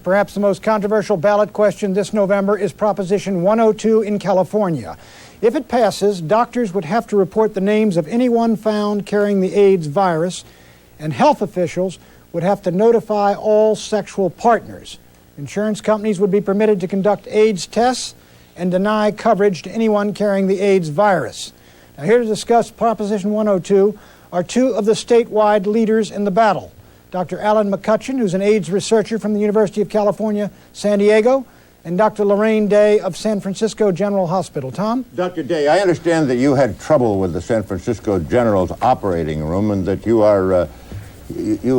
Perhaps the most controversial ballot question this November is Proposition 102 in California. If it passes, doctors would have to report the names of anyone found carrying the AIDS virus, and health officials would have to notify all sexual partners. Insurance companies would be permitted to conduct AIDS tests and deny coverage to anyone carrying the AIDS virus. Now, here to discuss Proposition 102 are two of the statewide leaders in the battle. Dr. Alan McCutcheon, who's an AIDS researcher from the University of California, San Diego, and Dr. Lorraine Day of San Francisco General Hospital. Tom? Dr. Day, I understand that you had trouble with the San Francisco General's operating room and that you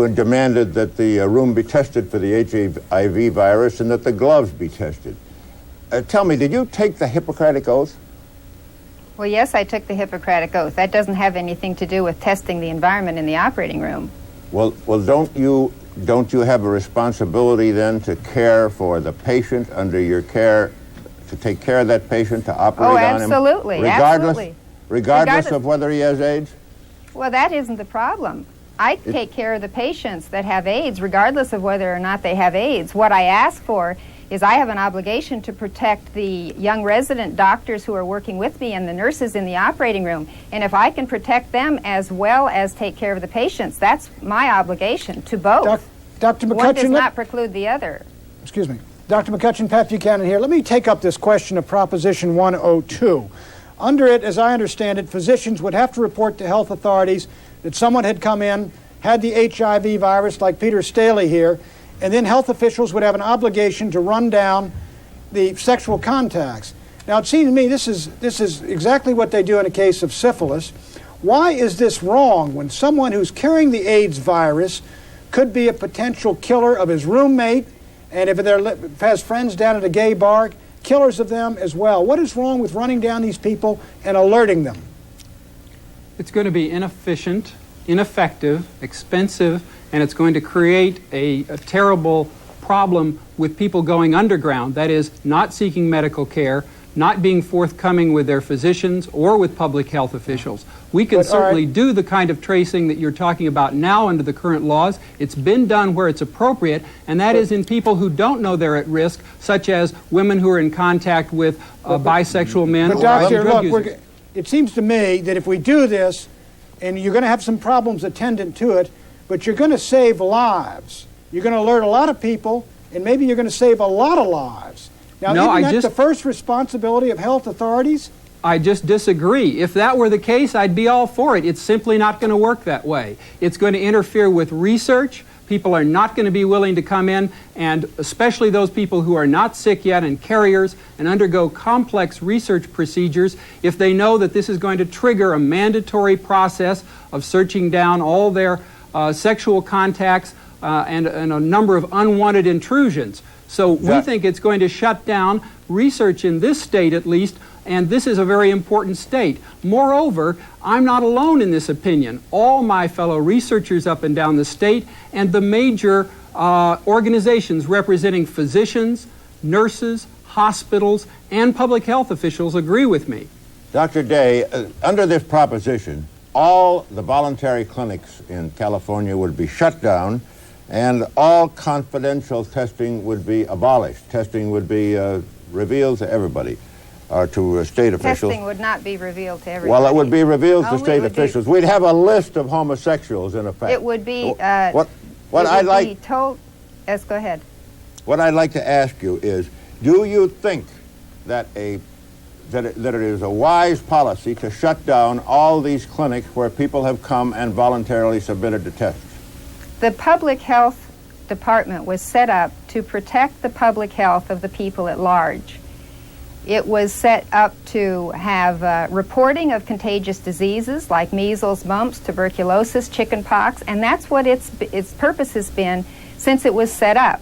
had demanded that the room be tested for the HIV virus and that the gloves be tested. Tell me, did you take the Hippocratic Oath? Well, yes, I took the Hippocratic Oath. That doesn't have anything to do with testing the environment in the operating room. Well, don't you have a responsibility then to care for the patient under your care, to take care of that patient, to operate on him? Absolutely, regardless of whether he has AIDS? Well, that isn't the problem. I take care of the patients that have AIDS regardless of whether or not they have AIDS. What I ask for is I have an obligation to protect the young resident doctors who are working with me and the nurses in the operating room. And if I can protect them as well as take care of the patients, that's my obligation to both. Dr. McCutcheon, one does not preclude the other. Excuse me. Dr. McCutcheon, Pat Buchanan here. Let me take up this question of Proposition 102. Under it, as I understand it, physicians would have to report to health authorities that someone had come in, had the HIV virus, like Peter Staley here, and then health officials would have an obligation to run down the sexual contacts. Now, it seems to me this is exactly what they do in a case of syphilis. Why is this wrong when someone who's carrying the AIDS virus could be a potential killer of his roommate, and if has friends down at a gay bar, killers of them as well? What is wrong with running down these people and alerting them? It's going to be inefficient, ineffective, expensive, and it's going to create a terrible problem with people going underground, that is, not seeking medical care, not being forthcoming with their physicians or with public health officials. We can certainly do the kind of tracing that you're talking about now under the current laws. It's been done where it's appropriate, and that is in people who don't know they're at risk, such as women who are in contact with bisexual men or other drug users. It seems to me that if we do this, and you're going to have some problems attendant to it, but you're going to save lives. You're going to alert a lot of people, and maybe you're going to save a lot of lives. Now, isn't that the first responsibility of health authorities? I just disagree. If that were the case, I'd be all for it. It's simply not going to work that way. It's going to interfere with research. People are not going to be willing to come in, and especially those people who are not sick yet and carriers, and undergo complex research procedures if they know that this is going to trigger a mandatory process of searching down all their sexual contacts and a number of unwanted intrusions. So we think it's going to shut down research in this state at least, and this is a very important state. Moreover, I'm not alone in this opinion. All my fellow researchers up and down the state and the major organizations representing physicians, nurses, hospitals, and public health officials agree with me. Dr. Day, under this proposition, all the voluntary clinics in California would be shut down and all confidential testing would be abolished. Testing would be revealed to everybody, or to state officials. Testing would not be revealed to everybody. Well, it would be revealed to state officials. We'd have a list of homosexuals, in effect. It would be, Go ahead. What I'd like to ask you is, do you think that it is a wise policy to shut down all these clinics where people have come and voluntarily submitted to tests? The Public Health Department was set up to protect the public health of the people at large. It was set up to have reporting of contagious diseases like measles, mumps, tuberculosis, chickenpox, and that's what its purpose has been since it was set up,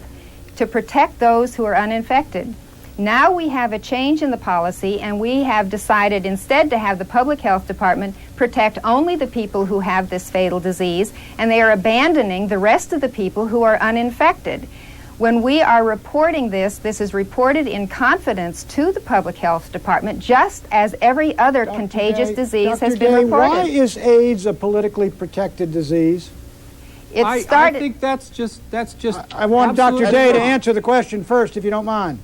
to protect those who are uninfected. Now we have a change in the policy, and we have decided instead to have the Public Health Department protect only the people who have this fatal disease, and they are abandoning the rest of the people who are uninfected. When we are reporting this is reported in confidence to the Public Health Department, just as every other contagious disease has been reported. Why is AIDS a politically protected disease? I think that's just I want Dr. absolutely Day to wrong. answer the question first, if you don't mind.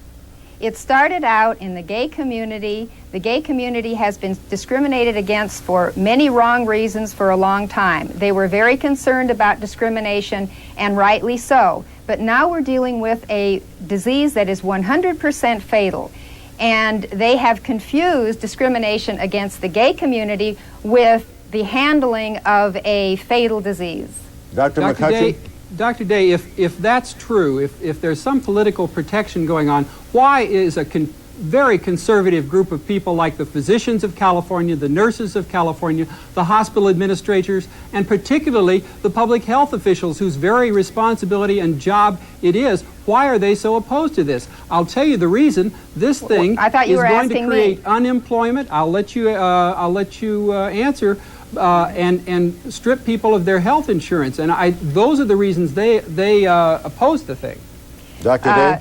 It started out in the gay community. The gay community has been discriminated against for many wrong reasons for a long time. They were very concerned about discrimination, and rightly so. But now we're dealing with a disease that is 100% fatal. And they have confused discrimination against the gay community with the handling of a fatal disease. Dr. McCutcheon? Dr. Day, if that's true, if there's some political protection going on, why is a very conservative group of people like the physicians of California, the nurses of California, the hospital administrators, and particularly the public health officials whose very responsibility and job it is, why are they so opposed to this? I'll tell you the reason. This thing is going to create unemployment. I'll let you answer. And strip people of their health insurance, and those are the reasons they oppose the thing. Dr. Day?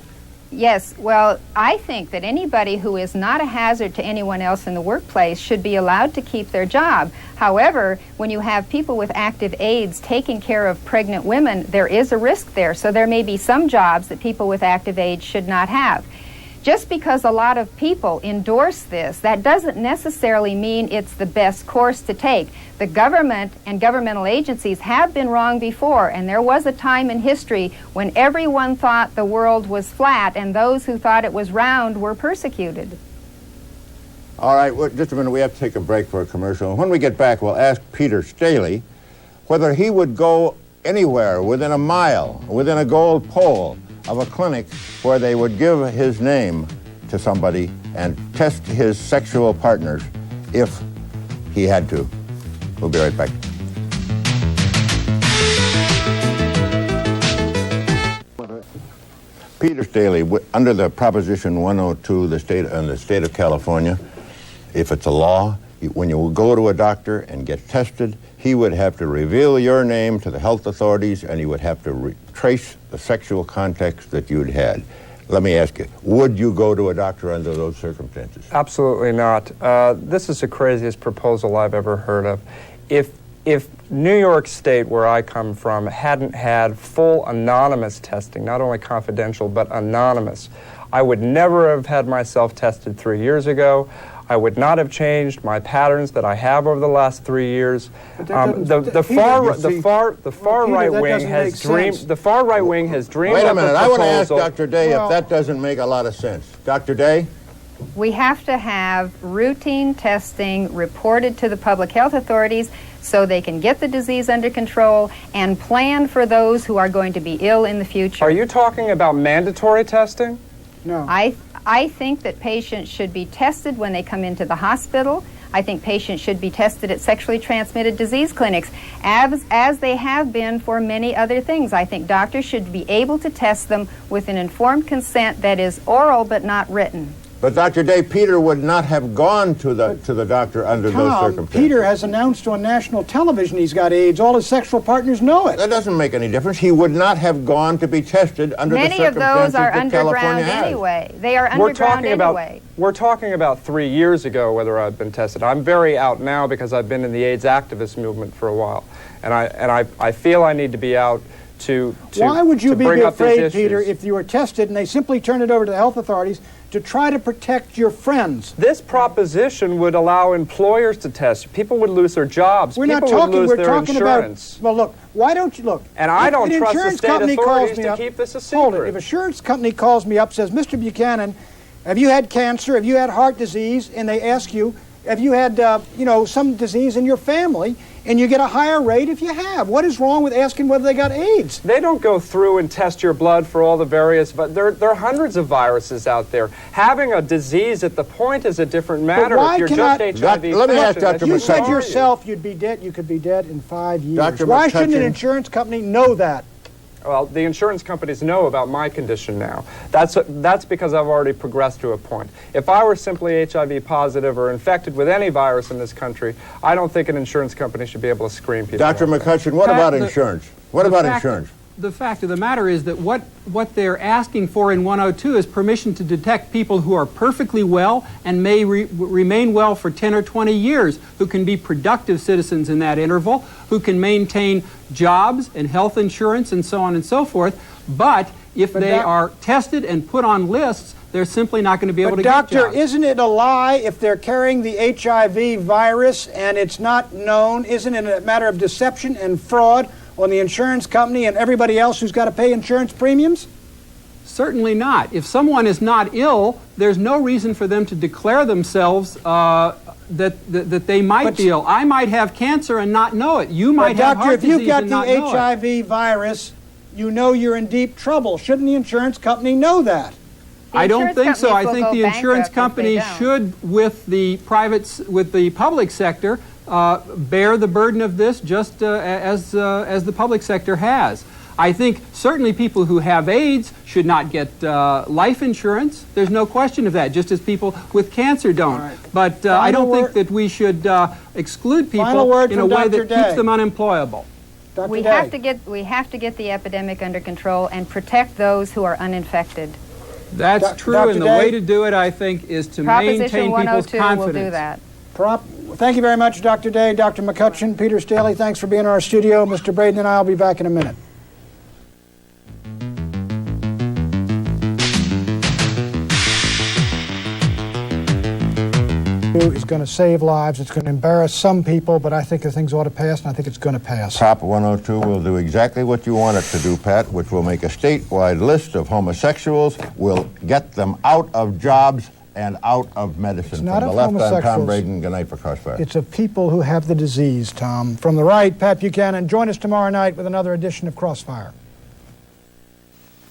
Yes, well, I think that anybody who is not a hazard to anyone else in the workplace should be allowed to keep their job. However, when you have people with active AIDS taking care of pregnant women, there is a risk there, so there may be some jobs that people with active AIDS should not have. Just because a lot of people endorse this, that doesn't necessarily mean it's the best course to take. The government and governmental agencies have been wrong before, and there was a time in history when everyone thought the world was flat, and those who thought it was round were persecuted. All right, well, just a minute. We have to take a break for a commercial. And when we get back, we'll ask Peter Staley whether he would go anywhere within a mile, within a gold pole of a clinic where they would give his name to somebody and test his sexual partners if he had to. We'll be right back. Peter Staley, under the Proposition 102, the state of California, if it's a law, when you go to a doctor and get tested, he would have to reveal your name to the health authorities, and he would have to trace the sexual contacts that you'd had. Let me ask you, would you go to a doctor under those circumstances? Absolutely not. This is the craziest proposal I've ever heard of. If New York State, where I come from, hadn't had full anonymous testing, not only confidential, but anonymous, I would never have had myself tested 3 years ago. I would not have changed my patterns that I have over the last 3 years. The far right wing has dreamed. The far right wing has dreamed. Wait a up minute. I want to ask proposal. Dr. Day if that doesn't make a lot of sense. Dr. Day? We have to have routine testing reported to the public health authorities so they can get the disease under control and plan for those who are going to be ill in the future. Are you talking about mandatory testing? No. I think that patients should be tested when they come into the hospital. I think patients should be tested at sexually transmitted disease clinics, as they have been for many other things. I think doctors should be able to test them with an informed consent that is oral but not written. But Dr. Day, Peter would not have gone to the doctor under those circumstances. Peter has announced on national television he's got AIDS. All his sexual partners know it. That doesn't make any difference. He would not have gone to be tested under the Many of circumstances those are that California underground has. anyway. They are underground anyway. We're talking about 3 years ago whether I've been tested. I'm very out now because I've been in the AIDS activist movement for a while, and I feel I need to be out to Why would you be bring up these afraid, issues. Peter, if you were tested and they simply turned it over to the health authorities to try to protect your friends? This proposition would allow employers to test. People would lose their jobs. We're People not talking. would lose We're their talking insurance. about. Well, look. Why don't you look? And I if don't an trust the insurance state company authorities calls me to up, keep this a hold it. secret. If an insurance company calls me up, says, "Mr. Buchanan, have you had cancer? Have you had heart disease?" and they ask you, "Have you had, some disease in your family?" and you get a higher rate if you have. What is wrong with asking whether they got AIDS? They don't go through and test your blood for all the various, but there are hundreds of viruses out there. Having a disease at the point is a different matter. why If you're cannot- just HIV Let me ask infection, Dr. You that's said McCutcheon. yourself you'd be dead. You could be dead in 5 years. Dr. Why shouldn't an McCutcheon. insurance company know that? Well, the insurance companies know about my condition now. That's because I've already progressed to a point. If I were simply HIV positive or infected with any virus in this country, I don't think an insurance company should be able to screen people. Dr. like that. McCutcheon, what Pat, about the- insurance? What about insurance? the fact of the matter is that what they're asking for in 102 is permission to detect people who are perfectly well and may remain well for 10 or 20 years, who can be productive citizens in that interval, who can maintain jobs and health insurance and so on and so forth. But if they are tested and put on lists, they're simply not going to be able to get jobs. But doctor, isn't it a lie if they're carrying the HIV virus and it's not known? Isn't it a matter of deception and fraud on the insurance company and everybody else who's got to pay insurance premiums? Certainly not. If someone is not ill, there's no reason for them to declare themselves that they might be ill. I might have cancer and not know it. You might have heart disease and not know it. Doctor, if you've got the HIV virus, you know you're in deep trouble. Shouldn't the insurance company know that? I don't think so. I think the insurance company should, with the public sector, bear the burden of this just as the public sector has. I think certainly people who have AIDS should not get life insurance. There's no question of that, just as people with cancer don't. Right. But I don't think that we should exclude people in a way that keeps them unemployable. We have to get the epidemic under control and protect those who are uninfected. That's true, Dr. and the Day, way to do it, I think, is to maintain people's confidence. Will do that. Thank you very much, Dr. Day, Dr. McCutcheon, Peter Staley. Thanks for being in our studio. Mr. Braden and I will be back in a minute. Is going to save lives. It's going to embarrass some people, but I think the things ought to pass, and I think it's going to pass. Prop 102 will do exactly what you want it to do, Pat, which will make a statewide list of homosexuals, will get them out of jobs and out of medicine. It's not From of the left, I'm Tom homosexuals. Braden. Good night for Crossfire. It's of people who have the disease, Tom. From the right, Pat Buchanan. Join us tomorrow night with another edition of Crossfire.